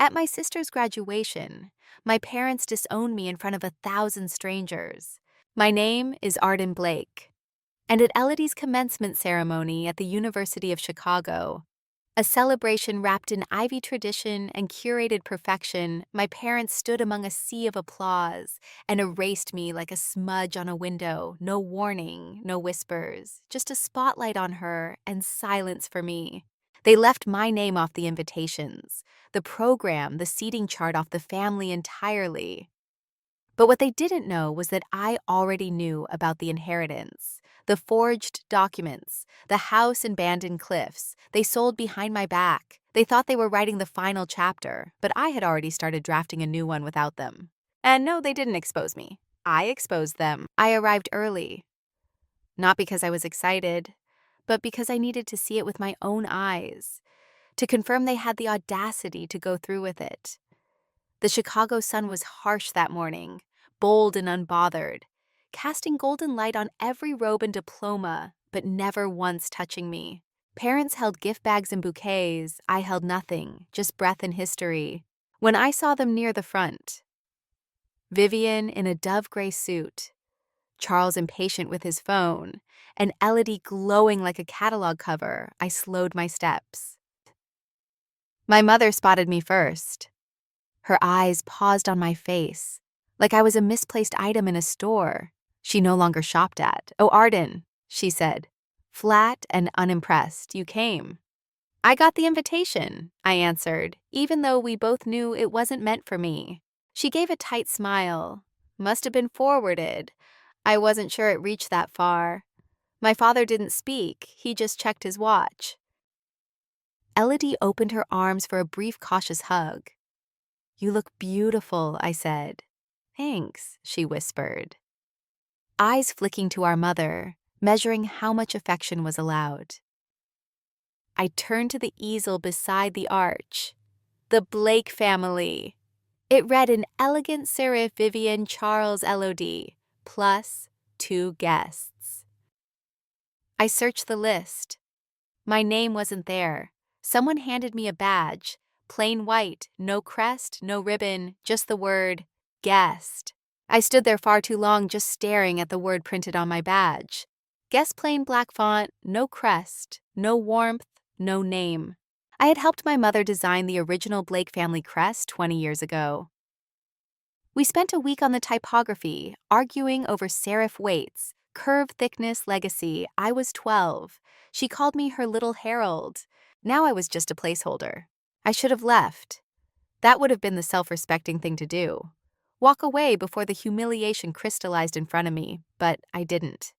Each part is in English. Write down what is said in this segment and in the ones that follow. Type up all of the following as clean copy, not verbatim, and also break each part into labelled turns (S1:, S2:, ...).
S1: At my sister's graduation, my parents disowned me in front of 1,000 strangers. My name is Arden Blake. And at Elodie's commencement ceremony at the University of Chicago, a celebration wrapped in Ivy tradition and curated perfection, my parents stood among a sea of applause and erased me like a smudge on a window. No warning, no whispers, just a spotlight on her and silence for me. They left my name off the invitations, the program, the seating chart off the family entirely. But what they didn't know was that I already knew about the inheritance, the forged documents, the house in Bandon Cliffs. They sold behind my back. They thought they were writing the final chapter, but I had already started drafting a new one without them. And no, they didn't expose me. I exposed them. I arrived early. Not because I was excited, but because I needed to see it with my own eyes, to confirm they had the audacity to go through with it. The Chicago sun was harsh that morning, bold and unbothered, casting golden light on every robe and diploma, but never once touching me. Parents held gift bags and bouquets. I held nothing, just breath and history. When I saw them near the front, Vivian in a dove-gray suit, Charles impatient with his phone, and Elodie glowing like a catalog cover, I slowed my steps. My mother spotted me first. Her eyes paused on my face, like I was a misplaced item in a store she no longer shopped at. "Oh, Arden," she said, flat and unimpressed, "you came." "I got the invitation," I answered, even though we both knew it wasn't meant for me. She gave a tight smile. "Must have been forwarded. I wasn't sure it reached that far. My father didn't speak, he just checked his watch." Elodie opened her arms for a brief cautious hug. "You look beautiful," I said. "Thanks," she whispered. Eyes flicking to our mother, measuring how much affection was allowed. I turned to the easel beside the arch. The Blake family. It read in elegant serif Vivian Charles Elodie, plus 2 guests. I searched the list. My name wasn't there. Someone handed me a badge. Plain white, no crest, no ribbon, just the word, guest. I stood there far too long just staring at the word printed on my badge. Guest plain black font, no crest, no warmth, no name. I had helped my mother design the original Blake family crest 20 years ago. We spent a week on the typography, arguing over serif weights, curve thickness legacy. I was 12. She called me her little herald. Now I was just a placeholder. I should have left. That would have been the self-respecting thing to do. Walk away before the humiliation crystallized in front of me, but I didn't.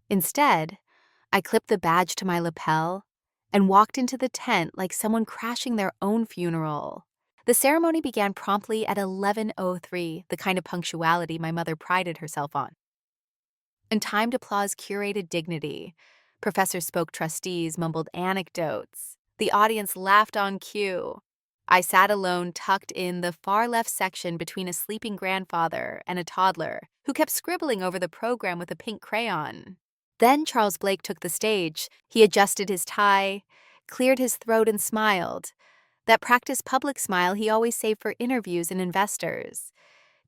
S1: Instead, I clipped the badge to my lapel and walked into the tent like someone crashing their own funeral. The ceremony began promptly at 11:03, the kind of punctuality my mother prided herself on. And timed applause curated dignity. Professors spoke, trustees mumbled anecdotes. The audience laughed on cue. I sat alone, tucked in the far left section between a sleeping grandfather and a toddler who kept scribbling over the program with a pink crayon. Then Charles Blake took the stage. He adjusted his tie, cleared his throat, and smiled. That practiced public smile he always saved for interviews and investors.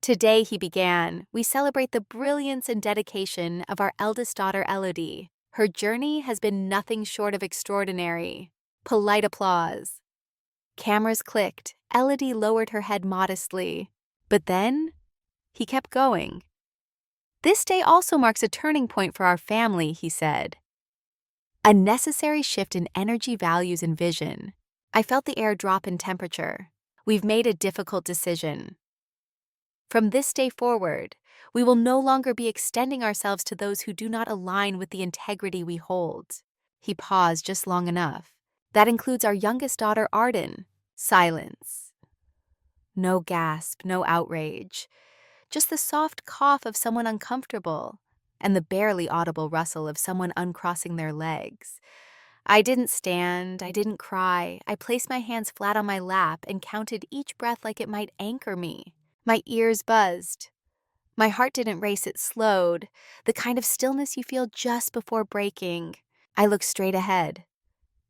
S1: Today, he began, we celebrate the brilliance and dedication of our eldest daughter, Elodie. Her journey has been nothing short of extraordinary. Polite applause. Cameras clicked. Elodie lowered her head modestly. But then, he kept going. "This day also marks a turning point for our family," he said. A necessary shift in energy, values, and vision. I felt the air drop in temperature. We've made a difficult decision. From this day forward, we will no longer be extending ourselves to those who do not align with the integrity we hold. He paused just long enough. That includes our youngest daughter, Arden. Silence. No gasp, no outrage. Just the soft cough of someone uncomfortable and the barely audible rustle of someone uncrossing their legs. I didn't stand, I didn't cry. I placed my hands flat on my lap and counted each breath like it might anchor me. My ears buzzed. My heart didn't race, it slowed, the kind of stillness you feel just before breaking. I looked straight ahead.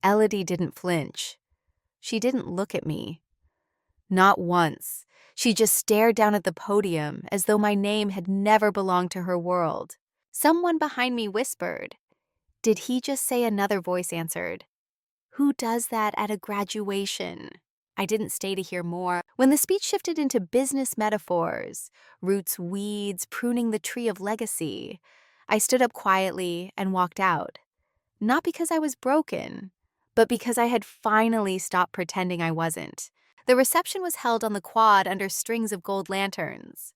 S1: Elodie didn't flinch. She didn't look at me. Not once. She just stared down at the podium as though my name had never belonged to her world. Someone behind me whispered, "Did he just say?" Another voice answered, "Who does that at a graduation?" I didn't stay to hear more. When the speech shifted into business metaphors, roots, weeds, pruning the tree of legacy, I stood up quietly and walked out. Not because I was broken, but because I had finally stopped pretending I wasn't. The reception was held on the quad under strings of gold lanterns.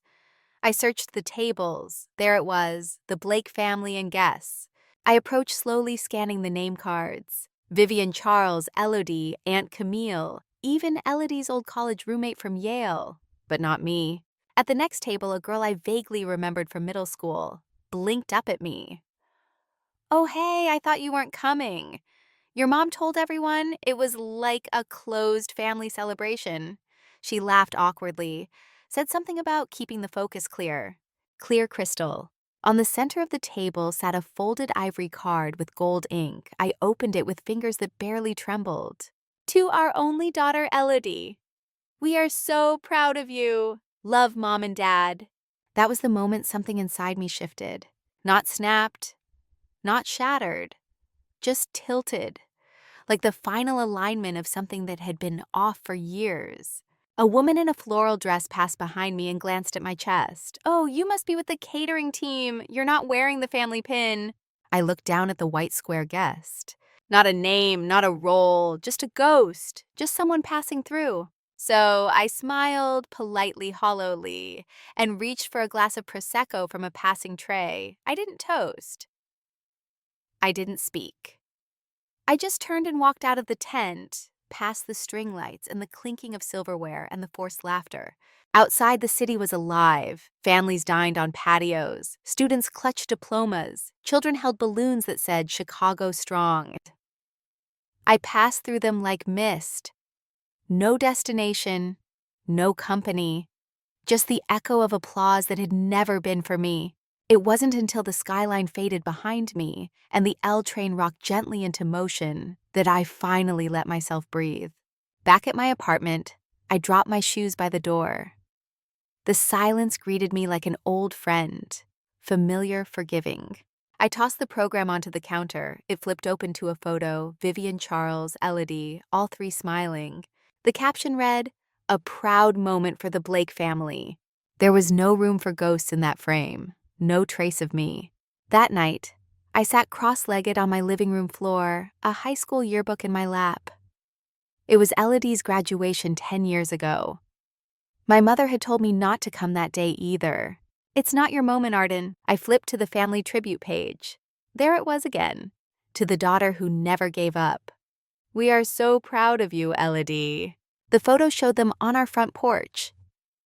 S1: I searched the tables. There it was, the Blake family and guests. I approached slowly, scanning the name cards. Vivian, Charles, Elodie, Aunt Camille, even Elodie's old college roommate from Yale. But not me. At the next table, a girl I vaguely remembered from middle school blinked up at me. "Oh, hey, I thought you weren't coming. Your mom told everyone it was like a closed family celebration." She laughed awkwardly, said something about keeping the focus clear. Clear crystal. On the center of the table sat a folded ivory card with gold ink. I opened it with fingers that barely trembled. "To our only daughter, Elodie. We are so proud of you. Love, Mom and Dad." That was the moment something inside me shifted. Not snapped, not shattered, just tilted, like the final alignment of something that had been off for years. A woman in a floral dress passed behind me and glanced at my chest. "Oh, you must be with the catering team. You're not wearing the family pin." I looked down at the white square guest. Not a name, not a role, just a ghost, just someone passing through. So I smiled politely, hollowly, and reached for a glass of Prosecco from a passing tray. I didn't toast. I didn't speak. I just turned and walked out of the tent, past the string lights and the clinking of silverware and the forced laughter. Outside, the city was alive. Families dined on patios. Students clutched diplomas. Children held balloons that said "Chicago Strong." I passed through them like mist. No destination, no company, just the echo of applause that had never been for me. It wasn't until the skyline faded behind me and the L train rocked gently into motion that I finally let myself breathe. Back at my apartment, I dropped my shoes by the door. The silence greeted me like an old friend, familiar, forgiving. I tossed the program onto the counter. It flipped open to a photo, Vivian, Charles, Elodie, all three smiling. The caption read, "A proud moment for the Blake family." There was no room for ghosts in that frame. No trace of me. That night, I sat cross-legged on my living room floor, a high school yearbook in my lap. It was Elodie's graduation 10 years ago. My mother had told me not to come that day either. "It's not your moment, Arden." I flipped to the family tribute page. There it was again, to the daughter who never gave up. "We are so proud of you, Elodie." The photo showed them on our front porch.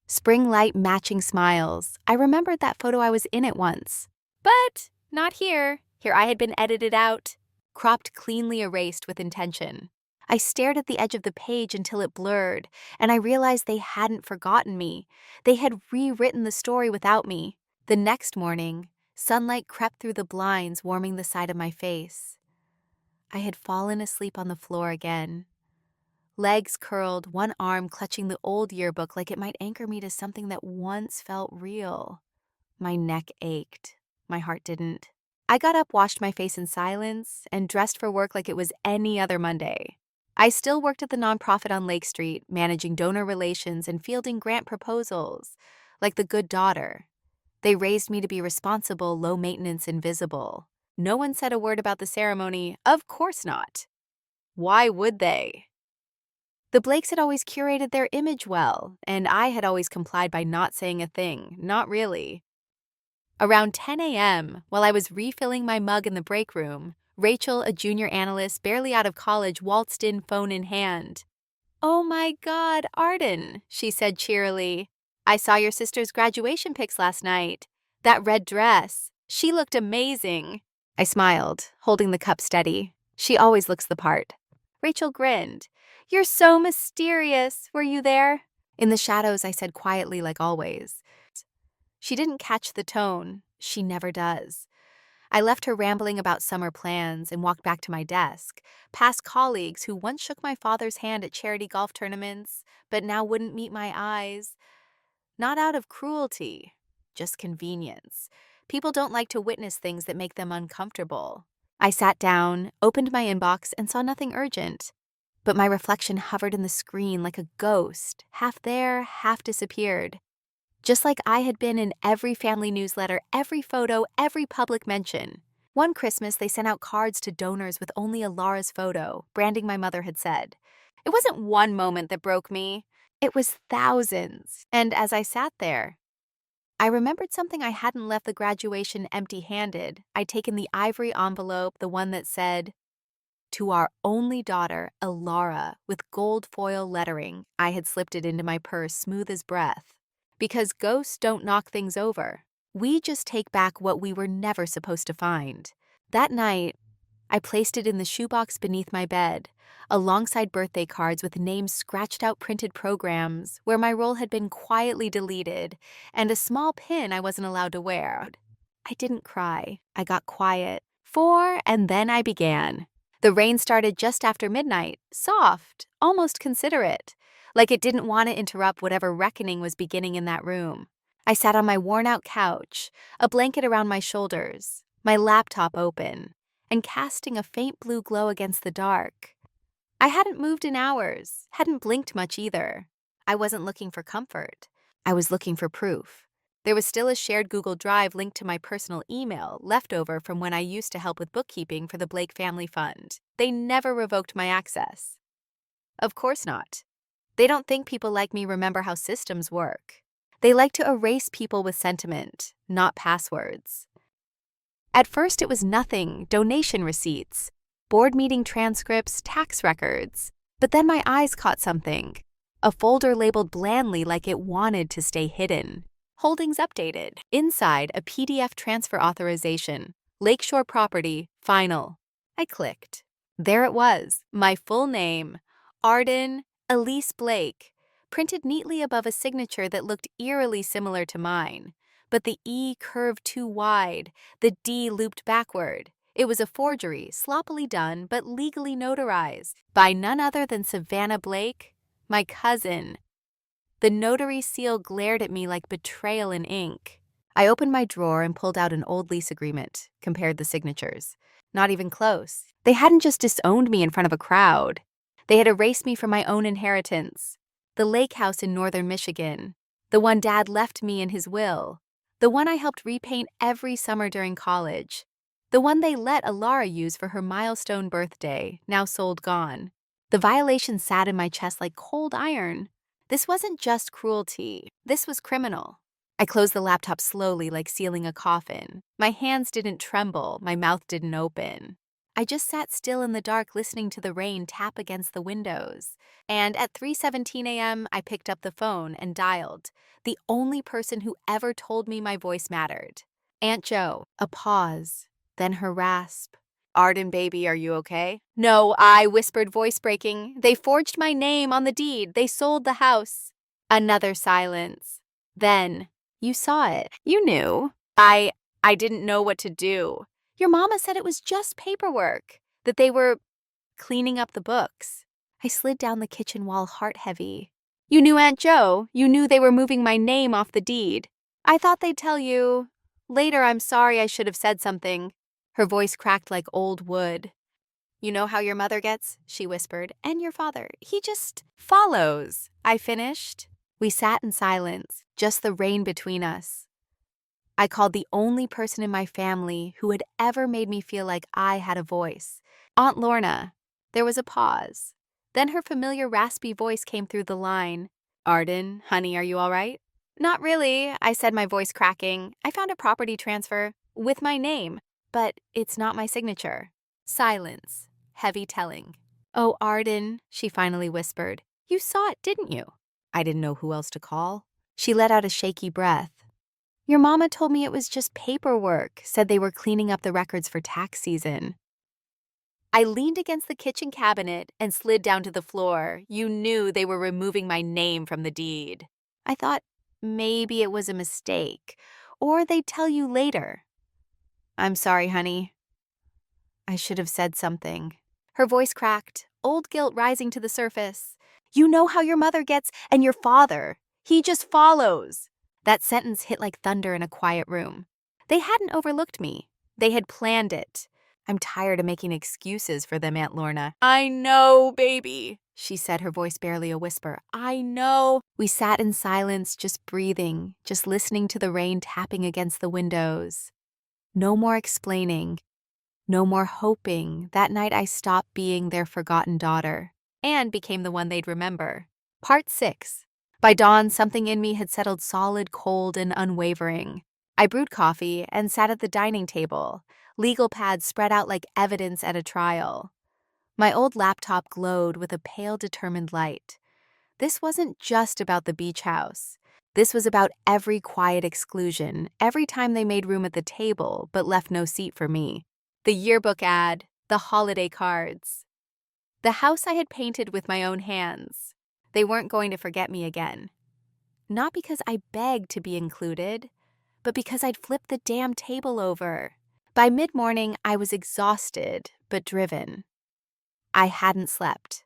S1: Spring light matching smiles. I remembered that photo. I was in it once. But not here. Here I had been edited out, cropped, cleanly erased with intention. I stared at the edge of the page until it blurred, and I realized they hadn't forgotten me. They had rewritten the story without me. The next morning, sunlight crept through the blinds, warming the side of my face. I had fallen asleep on the floor again. Legs curled, one arm clutching the old yearbook like it might anchor me to something that once felt real. My neck ached. My heart didn't. I got up, washed my face in silence, and dressed for work like it was any other Monday. I still worked at the nonprofit on Lake Street, managing donor relations and fielding grant proposals, like the good daughter. They raised me to be responsible, low maintenance, and visible. No one said a word about the ceremony. Of course not. Why would they? The Blakes had always curated their image well, and I had always complied by not saying a thing, not really. Around 10 a.m., while I was refilling my mug in the break room, Rachel, a junior analyst barely out of college, waltzed in, phone in hand. "Oh my God, Arden," she said cheerily. "I saw your sister's graduation pics last night. That red dress. She looked amazing." I smiled, holding the cup steady. She always looks the part. Rachel grinned. "You're so mysterious. Were you there?" In the shadows, I said quietly, like always. She didn't catch the tone. She never does. I left her rambling about summer plans and walked back to my desk, past colleagues who once shook my father's hand at charity golf tournaments, but now wouldn't meet my eyes. Not out of cruelty, just convenience. People don't like to witness things that make them uncomfortable. I sat down, opened my inbox, and saw nothing urgent. But my reflection hovered in the screen like a ghost, half there, half disappeared. Just like I had been in every family newsletter, every photo, every public mention. One Christmas, they sent out cards to donors with only Alara's photo, branding my mother had said. It wasn't one moment that broke me. It was thousands. And as I sat there, I remembered something I hadn't left the graduation empty-handed. I'd taken the ivory envelope, the one that said, "To our only daughter, Alara," with gold foil lettering. I had slipped it into my purse, smooth as breath. Because ghosts don't knock things over. We just take back what we were never supposed to find. That night, I placed it in the shoebox beneath my bed, alongside birthday cards with names scratched out printed programs where my role had been quietly deleted, and a small pin I wasn't allowed to wear. I didn't cry. I got quiet. And then I began. The rain started just after midnight, soft, almost considerate, like it didn't want to interrupt whatever reckoning was beginning in that room. I sat on my worn-out couch, a blanket around my shoulders, my laptop open, and casting a faint blue glow against the dark. I hadn't moved in hours, hadn't blinked much either. I wasn't looking for comfort. I was looking for proof. There was still a shared Google Drive linked to my personal email, left over from when I used to help with bookkeeping for the Blake Family Fund. They never revoked my access. Of course not. They don't think people like me remember how systems work. They like to erase people with sentiment, not passwords. At first it was nothing, donation receipts, board meeting transcripts, tax records. But then my eyes caught something. A folder labeled blandly like it wanted to stay hidden. Holdings updated. Inside, a PDF transfer authorization. Lakeshore property, final. I clicked. There it was, my full name, Arden Elise Blake, printed neatly above a signature that looked eerily similar to mine. But the E curved too wide, the D looped backward. It was a forgery, sloppily done, but legally notarized, by none other than Savannah Blake, my cousin. The notary seal glared at me like betrayal in ink. I opened my drawer and pulled out an old lease agreement, compared the signatures. Not even close. They hadn't just disowned me in front of a crowd. They had erased me from my own inheritance. The lake house in northern Michigan. The one Dad left me in his will. The one I helped repaint every summer during college. The one they let Alara use for her milestone birthday, now sold gone. The violation sat in my chest like cold iron. This wasn't just cruelty. This was criminal. I closed the laptop slowly, like sealing a coffin. My hands didn't tremble, my mouth didn't open. I just sat still in the dark listening to the rain tap against the windows. And at 3:17 a.m., I picked up the phone and dialed. The only person who ever told me my voice mattered. Aunt Jo. A pause. Then her rasp. "Arden, baby, are you okay?" "No," I whispered, voice breaking. "They forged my name on the deed. They sold the house." Another silence. Then, "You saw it. You knew." I didn't know what to do. "Your mama said it was just paperwork, that they were cleaning up the books." I slid down the kitchen wall, heart heavy. "You knew Aunt Jo. You knew they were moving my name off the deed." "I thought they'd tell you. Later, I'm sorry, I should have said something." Her voice cracked like old wood. "You know how your mother gets," she whispered, "and your father. He just follows." I finished. We sat in silence, just the rain between us. I called the only person in my family who had ever made me feel like I had a voice. Aunt Lorna. There was a pause. Then her familiar raspy voice came through the line. "Arden, honey, are you all right?" "Not really," I said, my voice cracking. "I found a property transfer with my name, but it's not my signature." Silence. Heavy telling. "Oh, Arden," she finally whispered. "You saw it, didn't you?" I didn't know who else to call. She let out a shaky breath. "Your mama told me it was just paperwork, said they were cleaning up the records for tax season." I leaned against the kitchen cabinet and slid down to the floor. You knew they were removing my name from the deed. I thought maybe it was a mistake, or they'd tell you later. I'm sorry, honey. I should have said something. Her voice cracked, old guilt rising to the surface. You know how your mother gets, and your father. He just follows. That sentence hit like thunder in a quiet room. They hadn't overlooked me. They had planned it. I'm tired of making excuses for them, Aunt Lorna. I know, baby, she said, her voice barely a whisper. I know. We sat in silence, just breathing, just listening to the rain tapping against the windows. No more explaining. No more hoping. That night I stopped being their forgotten daughter and became the one they'd remember. Part 6. By dawn, something in me had settled solid, cold, and unwavering. I brewed coffee and sat at the dining table, legal pads spread out like evidence at a trial. My old laptop glowed with a pale, determined light. This wasn't just about the beach house. This was about every quiet exclusion, every time they made room at the table but left no seat for me. The yearbook ad, the holiday cards. The house I had painted with my own hands. They weren't going to forget me again. Not because I begged to be included, but because I'd flipped the damn table over. By mid-morning, I was exhausted, but driven. I hadn't slept.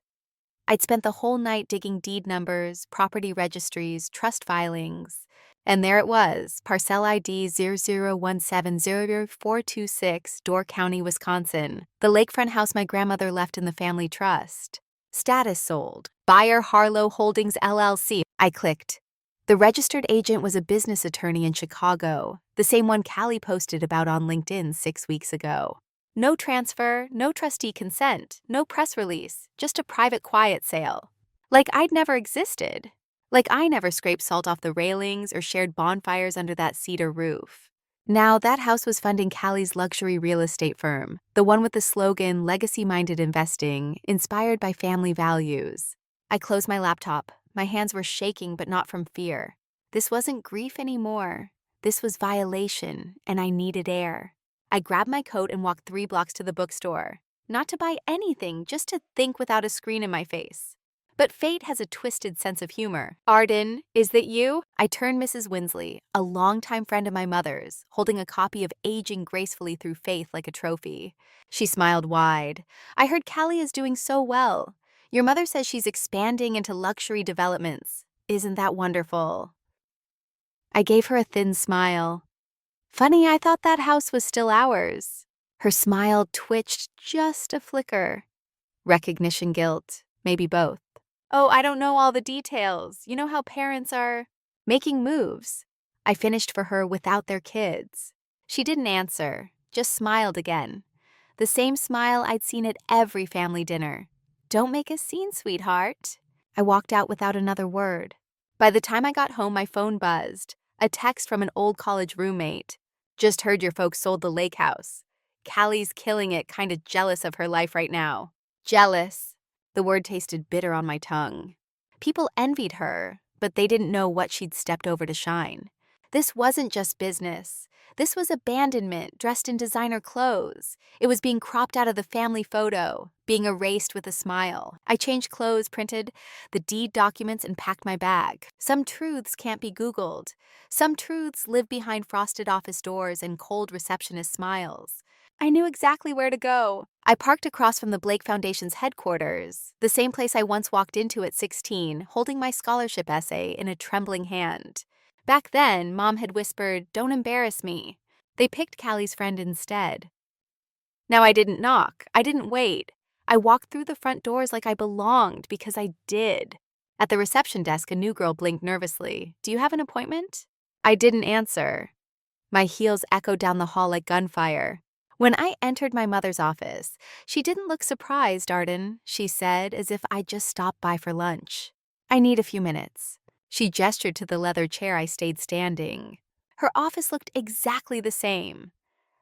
S1: I'd spent the whole night digging deed numbers, property registries, trust filings. And there it was, parcel ID 00170426, Door County, Wisconsin. The lakefront house my grandmother left in the family trust. Status sold. Buyer Harlow Holdings LLC. I clicked. The registered agent was a business attorney in Chicago, the same one Callie posted about on LinkedIn 6 weeks ago. No transfer, no trustee consent, no press release, just a private quiet sale. Like I'd never existed. Like I never scraped salt off the railings or shared bonfires under that cedar roof. Now that house was funding Callie's luxury real estate firm, the one with the slogan legacy-minded investing, inspired by family values. I closed my laptop. My hands were shaking, but not from fear. This wasn't grief anymore. This was violation, and I needed air. I grabbed my coat and walked 3 blocks to the bookstore. Not to buy anything, just to think without a screen in my face. But fate has a twisted sense of humor. Arden, is that you? I turned Mrs. Winsley, a longtime friend of my mother's, holding a copy of Aging Gracefully Through Faith like a trophy. She smiled wide. I heard Callie is doing so well. Your mother says she's expanding into luxury developments. Isn't that wonderful? I gave her a thin smile. Funny, I thought that house was still ours. Her smile twitched just a flicker. Recognition guilt, maybe both. Oh, I don't know all the details. You know how parents are making moves. I finished for her without their kids. She didn't answer, just smiled again. The same smile I'd seen at every family dinner. Don't make a scene, sweetheart. I walked out without another word. By the time I got home, my phone buzzed. A text from an old college roommate. Just heard your folks sold the lake house. Callie's killing it, kinda jealous of her life right now. Jealous. The word tasted bitter on my tongue. People envied her, but they didn't know what she'd stepped over to shine. This wasn't just business. This was abandonment dressed in designer clothes. It was being cropped out of the family photo, being erased with a smile. I changed clothes, printed the deed documents, and packed my bag. Some truths can't be Googled. Some truths live behind frosted office doors and cold receptionist smiles. I knew exactly where to go. I parked across from the Blake Foundation's headquarters, the same place I once walked into at 16, holding my scholarship essay in a trembling hand. Back then, Mom had whispered, "Don't embarrass me." They picked Callie's friend instead. Now I didn't knock. I didn't wait. I walked through the front doors like I belonged because I did. At the reception desk, a new girl blinked nervously. "Do you have an appointment?" I didn't answer. My heels echoed down the hall like gunfire. When I entered my mother's office, she didn't look surprised, Arden, she said, as if I'd just stopped by for lunch. "I need a few minutes." She gestured to the leather chair I stayed standing. Her office looked exactly the same.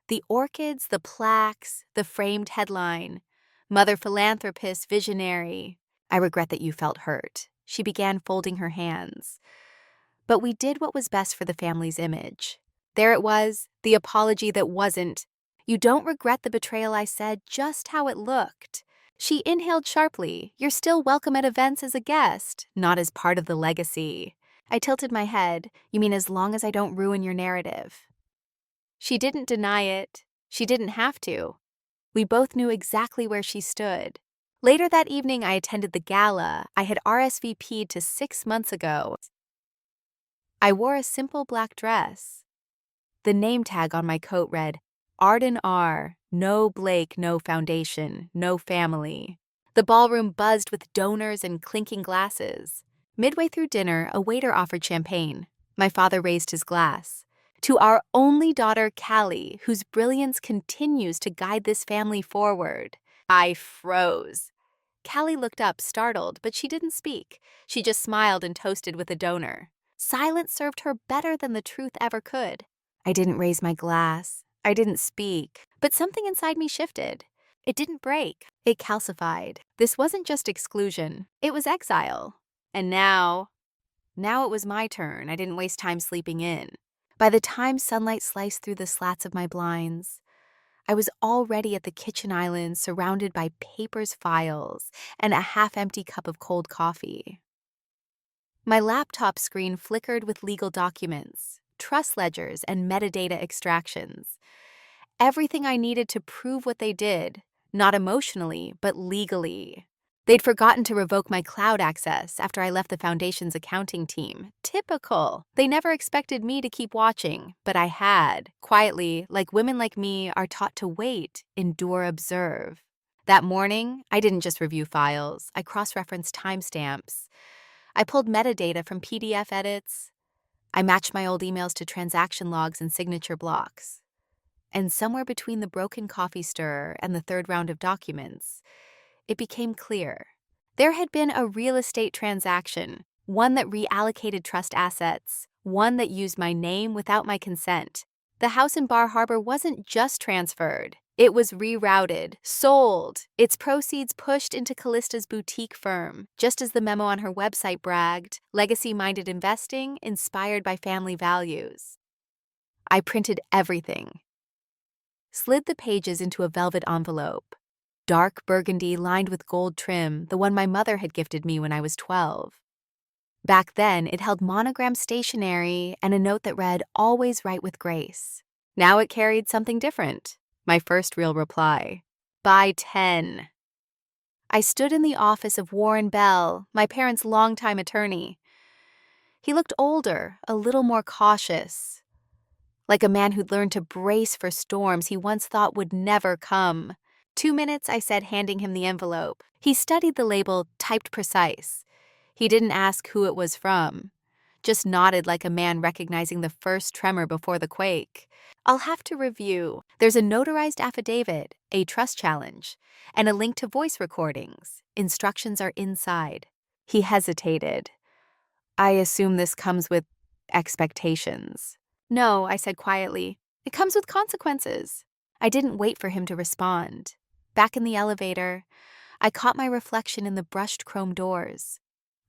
S1: The orchids, the plaques, the framed headline. Mother philanthropist, visionary. "I regret that you felt hurt." She began folding her hands. But we did what was best for the family's image. There it was, the apology that wasn't. "You don't regret the betrayal," I said, just how it looked. She inhaled sharply. "You're still welcome at events as a guest, not as part of the legacy." I tilted my head. "You mean as long as I don't ruin your narrative?" She didn't deny it. She didn't have to. We both knew exactly where she stood. Later that evening, I attended the gala I had RSVP'd to 6 months ago. I wore a simple black dress. The name tag on my coat read, Arden R., no Blake, no foundation, no family. The ballroom buzzed with donors and clinking glasses. Midway through dinner, a waiter offered champagne. My father raised his glass. To our only daughter, Callie, whose brilliance continues to guide this family forward. I froze. Callie looked up, startled, but she didn't speak. She just smiled and toasted with a donor. Silence served her better than the truth ever could. I didn't raise my glass. I didn't speak. But something inside me shifted. It didn't break. It calcified. This wasn't just exclusion. It was exile. And now it was my turn. I didn't waste time sleeping in. By the time sunlight sliced through the slats of my blinds, I was already at the kitchen island, surrounded by papers, files, and a half-empty cup of cold coffee. My laptop screen flickered with legal documents, trust ledgers, and metadata extractions. Everything I needed to prove what they did, not emotionally, but legally. They'd forgotten to revoke my cloud access after I left the foundation's accounting team. Typical. They never expected me to keep watching, but I had. Quietly, like women like me are taught to wait, endure, observe. That morning, I didn't just review files. I cross-referenced timestamps. I pulled metadata from PDF edits. I matched my old emails to transaction logs and signature blocks. And somewhere between the broken coffee stir and the third round of documents, it became clear. There had been a real estate transaction, one that reallocated trust assets, one that used my name without my consent. The house in Bar Harbor wasn't just transferred. It was rerouted, sold, its proceeds pushed into Callista's boutique firm, just as the memo on her website bragged, legacy-minded investing inspired by family values. I printed everything, slid the pages into a velvet envelope, dark burgundy lined with gold trim, the one my mother had gifted me when I was 12. Back then, it held monogram stationery and a note that read, "Always write with grace." Now it carried something different. My first real reply. By 10. I stood in the office of Warren Bell, my parents' longtime attorney. He looked older, a little more cautious, like a man who'd learned to brace for storms he once thought would never come. 2 minutes, I said, handing him the envelope. He studied the label, typed precise. He didn't ask who it was from, just nodded like a man recognizing the first tremor before the quake. I'll have to review. There's a notarized affidavit, a trust challenge, and a link to voice recordings. Instructions are inside. He hesitated. I assume this comes with expectations. No, I said quietly. It comes with consequences. I didn't wait for him to respond. Back in the elevator, I caught my reflection in the brushed chrome doors.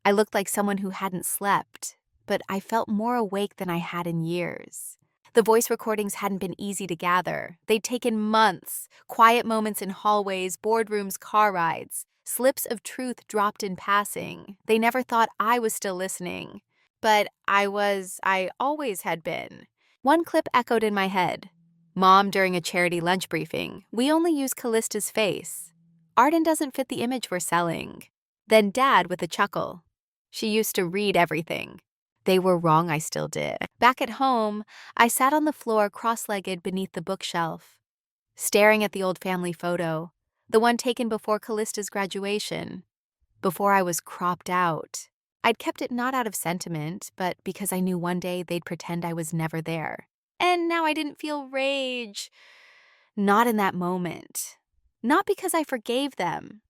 S1: I looked like someone who hadn't slept, but I felt more awake than I had in years. The voice recordings hadn't been easy to gather. They'd taken months, quiet moments in hallways, boardrooms, car rides, slips of truth dropped in passing. They never thought I was still listening. But I always had been. One clip echoed in my head. Mom during a charity lunch briefing. We only use Callista's face. Arden doesn't fit the image we're selling. Then Dad with a chuckle. She used to read everything. They were wrong, I still did. Back at home, I sat on the floor cross-legged beneath the bookshelf, staring at the old family photo, the one taken before Callista's graduation, before I was cropped out. I'd kept it not out of sentiment, but because I knew one day they'd pretend I was never there. And now I didn't feel rage. Not in that moment. Not because I forgave them,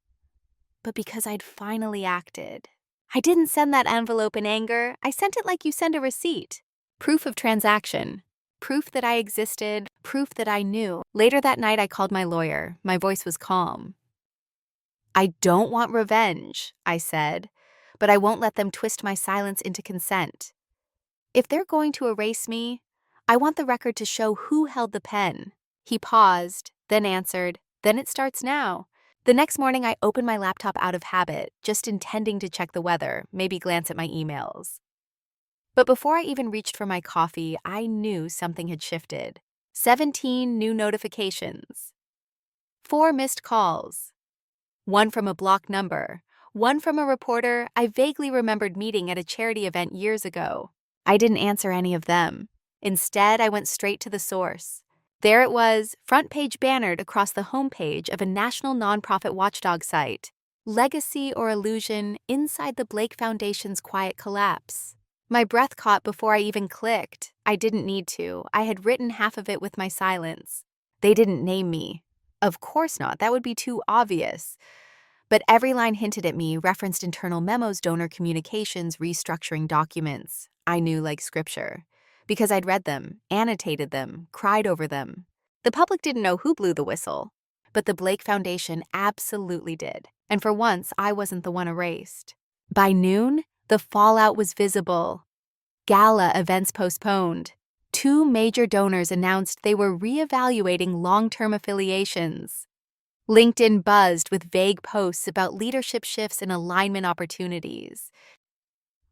S1: but because I'd finally acted. I didn't send that envelope in anger. I sent it like you send a receipt. Proof of transaction. Proof that I existed. Proof that I knew. Later that night, I called my lawyer. My voice was calm. I don't want revenge, I said, but I won't let them twist my silence into consent. If they're going to erase me, I want the record to show who held the pen. He paused, then answered, "Then it starts now." The next morning, I opened my laptop out of habit, just intending to check the weather, maybe glance at my emails. But before I even reached for my coffee, I knew something had shifted. 17 new notifications, 4 missed calls, 1 from a blocked number, 1 from a reporter I vaguely remembered meeting at a charity event years ago. I didn't answer any of them. Instead, I went straight to the source. There it was, front page bannered across the homepage of a national nonprofit watchdog site. Legacy or illusion inside the Blake Foundation's quiet collapse. My breath caught before I even clicked. I didn't need to. I had written half of it with my silence. They didn't name me. Of course not. That would be too obvious. But every line hinted at me, referenced internal memos, donor communications, restructuring documents. I knew like scripture. Because I'd read them, annotated them, cried over them. The public didn't know who blew the whistle, but the Blake Foundation absolutely did. And for once, I wasn't the one erased. By noon, the fallout was visible. Gala events postponed. 2 major donors announced they were reevaluating long-term affiliations. LinkedIn buzzed with vague posts about leadership shifts and alignment opportunities.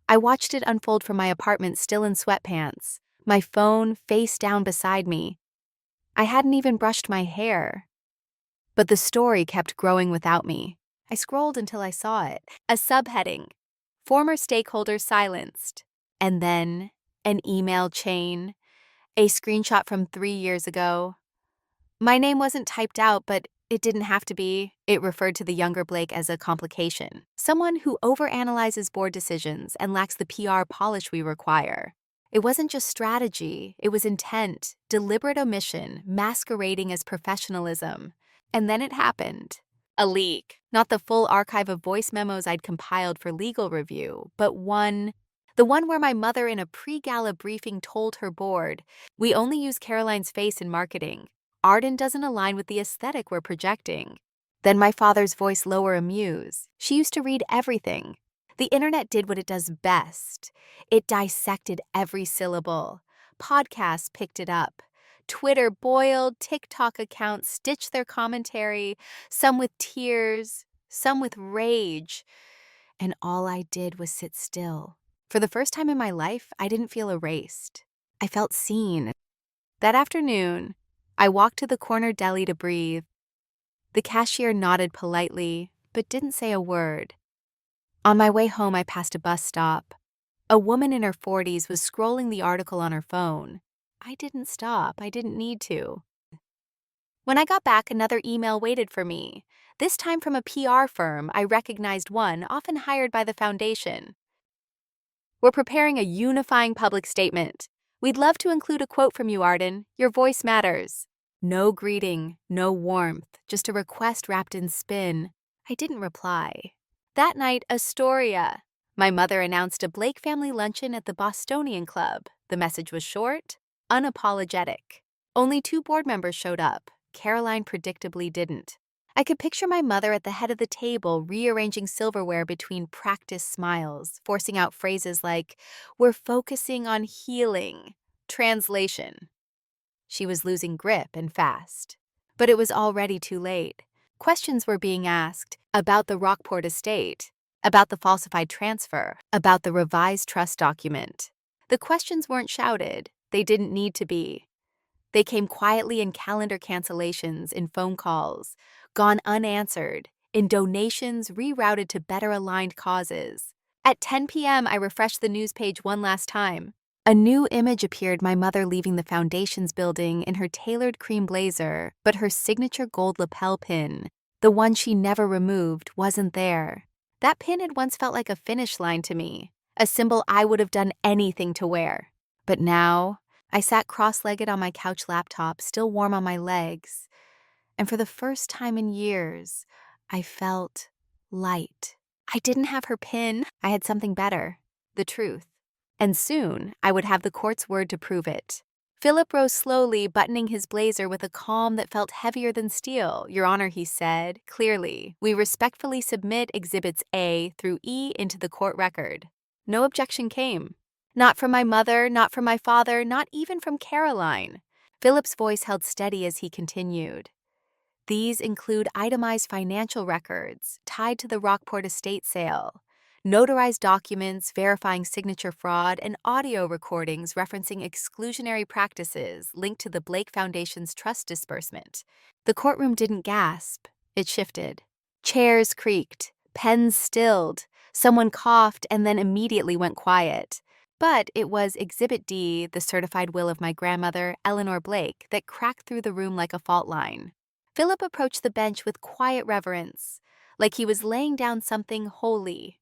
S1: I watched it unfold from my apartment, still in sweatpants, my phone face down beside me. I hadn't even brushed my hair. But the story kept growing without me. I scrolled until I saw it. A subheading, former stakeholders silenced. And then an email chain, a screenshot from 3 years ago. My name wasn't typed out, but it didn't have to be. It referred to the younger Blake as a complication, someone who overanalyzes board decisions and lacks the PR polish we require. It wasn't just strategy, it was intent, deliberate omission, masquerading as professionalism. And then it happened. A leak. Not the full archive of voice memos I'd compiled for legal review, but the one where my mother in a pre-gala briefing told her board, "We only use Caroline's face in marketing. Arden doesn't align with the aesthetic we're projecting." Then my father's voice lower, amused. "She used to read everything. The internet did what it does best. It dissected every syllable. Podcasts picked it up. Twitter boiled, TikTok accounts stitched their commentary, some with tears, some with rage. And all I did was sit still. For the first time in my life, I didn't feel erased. I felt seen. That afternoon, I walked to the corner deli to breathe. The cashier nodded politely, but didn't say a word. On my way home, I passed a bus stop. A woman in her 40s was scrolling the article on her phone. I didn't stop. I didn't need to. When I got back, another email waited for me. This time from a PR firm I recognized, one often hired by the foundation. "We're preparing a unifying public statement. We'd love to include a quote from you, Arden. Your voice matters." No greeting, no warmth, just a request wrapped in spin. I didn't reply. That night, Astoria. My mother announced a Blake family luncheon at the Bostonian Club. The message was short, unapologetic. Only 2 board members showed up. Caroline predictably didn't. I could picture my mother at the head of the table, rearranging silverware between practiced smiles, forcing out phrases like, "We're focusing on healing." Translation: she was losing grip and fast. But it was already too late. Questions were being asked about the Rockport estate, about the falsified transfer, about the revised trust document. The questions weren't shouted. They didn't need to be. They came quietly in calendar cancellations, in phone calls, gone unanswered, in donations rerouted to better aligned causes. At 10 p.m., I refreshed the news page one last time. A new image appeared, my mother leaving the foundation's building in her tailored cream blazer, but her signature gold lapel pin, the one she never removed, wasn't there. That pin had once felt like a finish line to me, a symbol I would have done anything to wear. But now, I sat cross-legged on my couch laptop, still warm on my legs, and for the first time in years, I felt light. I didn't have her pin. I had something better, the truth. And soon, I would have the court's word to prove it. Philip rose slowly, buttoning his blazer with a calm that felt heavier than steel. "Your Honor," he said, clearly, "we respectfully submit Exhibits A through E into the court record." No objection came. Not from my mother, not from my father, not even from Caroline. Philip's voice held steady as he continued. "These include itemized financial records tied to the Rockport estate sale, Notarized documents verifying signature fraud, and audio recordings referencing exclusionary practices linked to the Blake Foundation's trust disbursement. The courtroom didn't gasp, it shifted. Chairs creaked, pens stilled, someone coughed and then immediately went quiet. But it was Exhibit D, the certified will of my grandmother, Eleanor Blake, that cracked through the room like a fault line. Philip approached the bench with quiet reverence, like he was laying down something holy.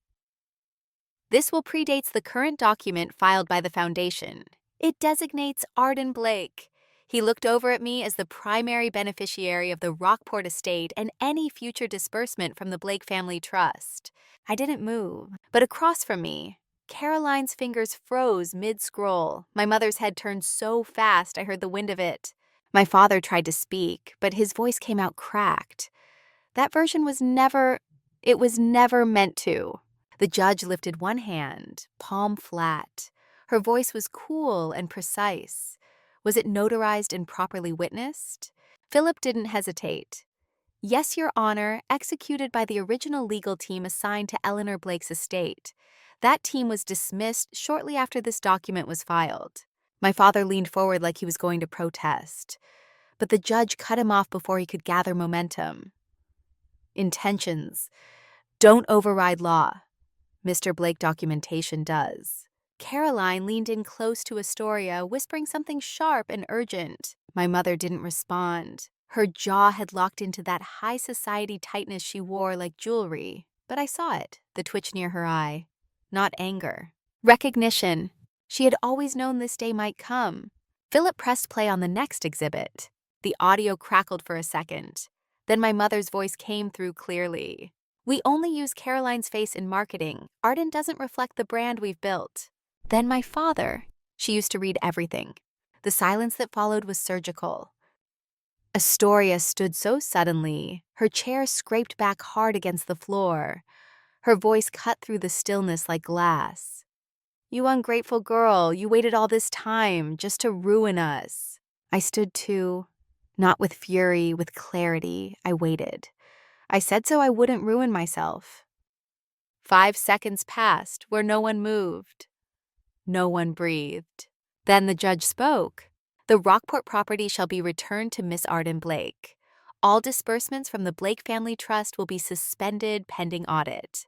S1: This will predates the current document filed by the Foundation. It designates Arden Blake. He looked over at me as the primary beneficiary of the Rockport estate and any future disbursement from the Blake Family Trust. I didn't move, but across from me, Caroline's fingers froze mid-scroll. My mother's head turned so fast I heard the wind of it. My father tried to speak, but his voice came out cracked. That version was never meant to. The judge lifted one hand, palm flat. Her voice was cool and precise. Was it notarized and properly witnessed? Philip didn't hesitate. Yes, Your Honor, executed by the original legal team assigned to Eleanor Blake's estate. That team was dismissed shortly after this document was filed. My father leaned forward like he was going to protest, but the judge cut him off before he could gather momentum. Intentions don't override law. Mr. Blake documentation does. Caroline leaned in close to Astoria, whispering something sharp and urgent. My mother didn't respond. Her jaw had locked into that high society tightness she wore like jewelry. But I saw it, the twitch near her eye. Not anger. Recognition. She had always known this day might come. Philip pressed play on the next exhibit. The audio crackled for a second. Then my mother's voice came through clearly. We only use Caroline's face in marketing. Arden doesn't reflect the brand we've built. Then my father. She used to read everything. The silence that followed was surgical. Astoria stood so suddenly, her chair scraped back hard against the floor. Her voice cut through the stillness like glass. You ungrateful girl, you waited all this time just to ruin us. I stood too, not with fury, with clarity. I waited. I said so I wouldn't ruin myself. 5 seconds passed where no one moved. No one breathed. Then the judge spoke. The Rockport property shall be returned to Miss Arden Blake. All disbursements from the Blake Family Trust will be suspended pending audit.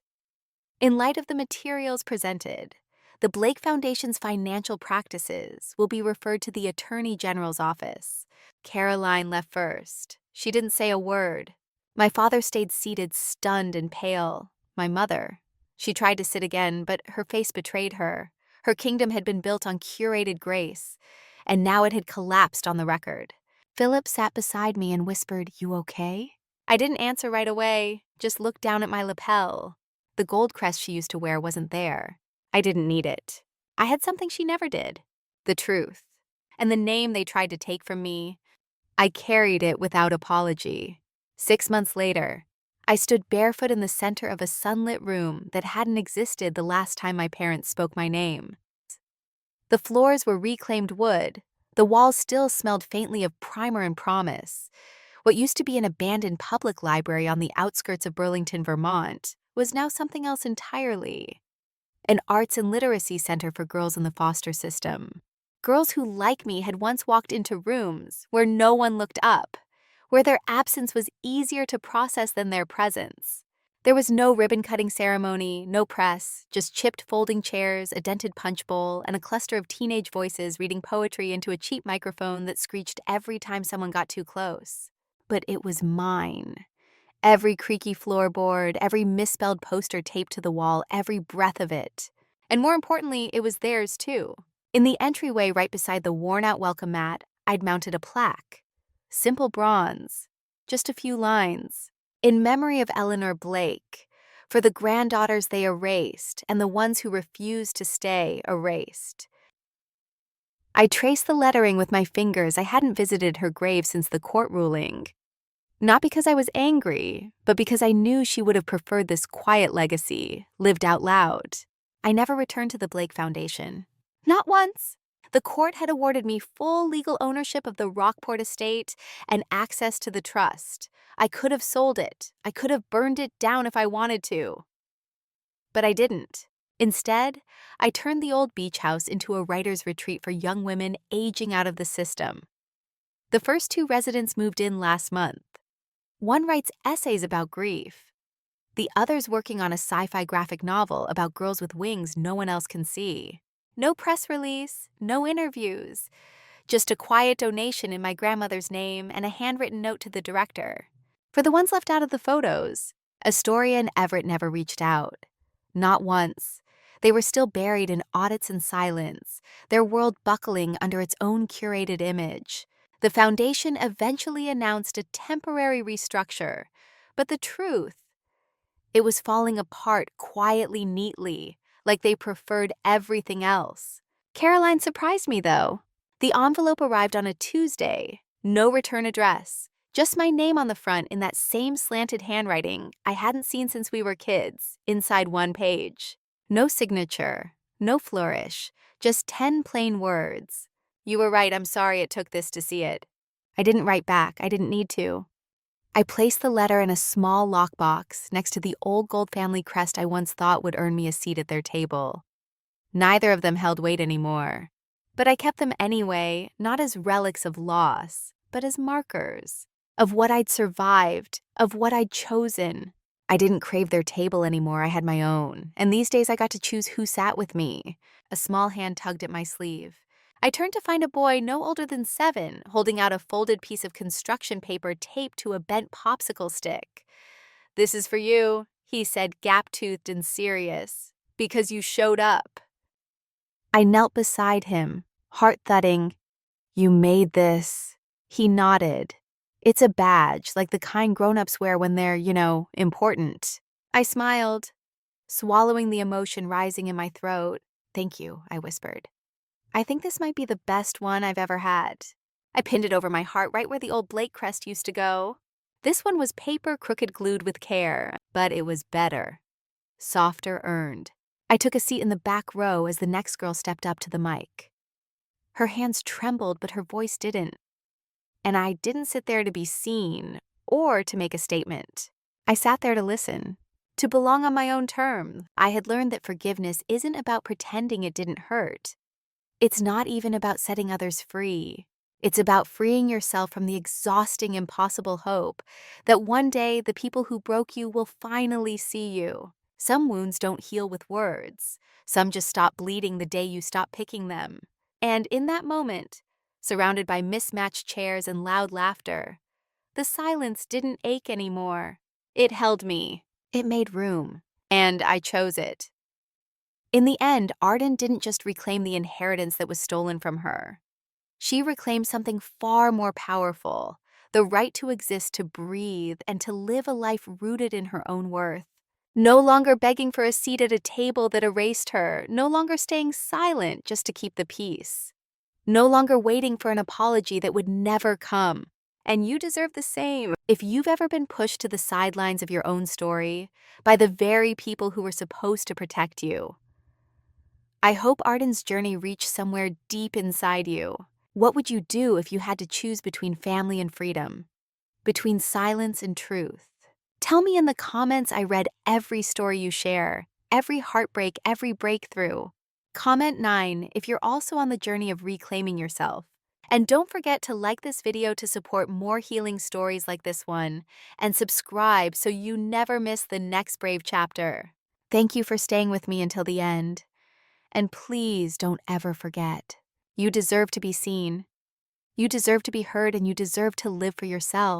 S1: In light of the materials presented, the Blake Foundation's financial practices will be referred to the Attorney General's office. Caroline left first. She didn't say a word. My father stayed seated, stunned and pale. My mother. She tried to sit again, but her face betrayed her. Her kingdom had been built on curated grace, and now it had collapsed on the record. Philip sat beside me and whispered, "You okay?" I didn't answer right away, just looked down at my lapel. The gold crest she used to wear wasn't there. I didn't need it. I had something she never did. The truth. And the name they tried to take from me, I carried it without apology. 6 months later, I stood barefoot in the center of a sunlit room that hadn't existed the last time my parents spoke my name. The floors were reclaimed wood. The walls still smelled faintly of primer and promise. What used to be an abandoned public library on the outskirts of Burlington, Vermont, was now something else entirely. An arts and literacy center for girls in the foster system. Girls who, like me, had once walked into rooms where no one looked up, where their absence was easier to process than their presence. There was no ribbon-cutting ceremony, no press, just chipped folding chairs, a dented punch bowl, and a cluster of teenage voices reading poetry into a cheap microphone that screeched every time someone got too close. But it was mine. Every creaky floorboard, every misspelled poster taped to the wall, every breath of it. And more importantly, it was theirs too. In the entryway right beside the worn-out welcome mat, I'd mounted a plaque. Simple bronze, just a few lines. In memory of Eleanor Blake, for the granddaughters they erased and the ones who refused to stay erased. I traced the lettering with my fingers. I hadn't visited her grave since the court ruling. Not because I was angry, but because I knew she would have preferred this quiet legacy, lived out loud. I never returned to the Blake Foundation. Not once. The court had awarded me full legal ownership of the Rockport estate and access to the trust. I could have sold it. I could have burned it down if I wanted to. But I didn't. Instead, I turned the old beach house into a writer's retreat for young women aging out of the system. The first 2 residents moved in last month. One writes essays about grief. The other's working on a sci-fi graphic novel about girls with wings no one else can see. No press release, no interviews, just a quiet donation in my grandmother's name and a handwritten note to the director. For the ones left out of the photos, Astoria and Everett never reached out. Not once. They were still buried in audits and silence, their world buckling under its own curated image. The foundation eventually announced a temporary restructure, but the truth, it was falling apart quietly, neatly, like they preferred everything else. Caroline surprised me, though. The envelope arrived on a Tuesday, no return address, just my name on the front in that same slanted handwriting I hadn't seen since we were kids, inside one page. No signature, no flourish, just 10 plain words. "You were right, I'm sorry it took this to see it." I didn't write back, I didn't need to. I placed the letter in a small lockbox next to the old gold family crest I once thought would earn me a seat at their table. Neither of them held weight anymore. But I kept them anyway, not as relics of loss, but as markers of what I'd survived, of what I'd chosen. I didn't crave their table anymore, I had my own, and these days I got to choose who sat with me. A small hand tugged at my sleeve. I turned to find a boy no older than 7, holding out a folded piece of construction paper taped to a bent popsicle stick. "This is for you," he said, gap-toothed and serious, "because you showed up." I knelt beside him, heart thudding. "You made this." He nodded. "It's a badge, like the kind grown-ups wear when they're, important." I smiled, swallowing the emotion rising in my throat. "Thank you," I whispered. "I think this might be the best one I've ever had." I pinned it over my heart right where the old Blake crest used to go. This one was paper crooked glued with care, but it was better. Softer earned. I took a seat in the back row as the next girl stepped up to the mic. Her hands trembled, but her voice didn't. And I didn't sit there to be seen or to make a statement. I sat there to listen, to belong on my own terms. I had learned that forgiveness isn't about pretending it didn't hurt. It's not even about setting others free. It's about freeing yourself from the exhausting, impossible hope that one day the people who broke you will finally see you. Some wounds don't heal with words. Some just stop bleeding the day you stop picking them. And in that moment, surrounded by mismatched chairs and loud laughter, the silence didn't ache anymore. It held me. It made room. And I chose it. In the end, Arden didn't just reclaim the inheritance that was stolen from her. She reclaimed something far more powerful, the right to exist, to breathe, and to live a life rooted in her own worth. No longer begging for a seat at a table that erased her, no longer staying silent just to keep the peace. No longer waiting for an apology that would never come. And you deserve the same. If you've ever been pushed to the sidelines of your own story by the very people who were supposed to protect you, I hope Arden's journey reached somewhere deep inside you. What would you do if you had to choose between family and freedom? Between silence and truth? Tell me in the comments. I read every story you share, every heartbreak, every breakthrough. Comment 9 if you're also on the journey of reclaiming yourself. And don't forget to like this video to support more healing stories like this one, and subscribe so you never miss the next brave chapter. Thank you for staying with me until the end. And please don't ever forget, you deserve to be seen. You deserve to be heard, and you deserve to live for yourself.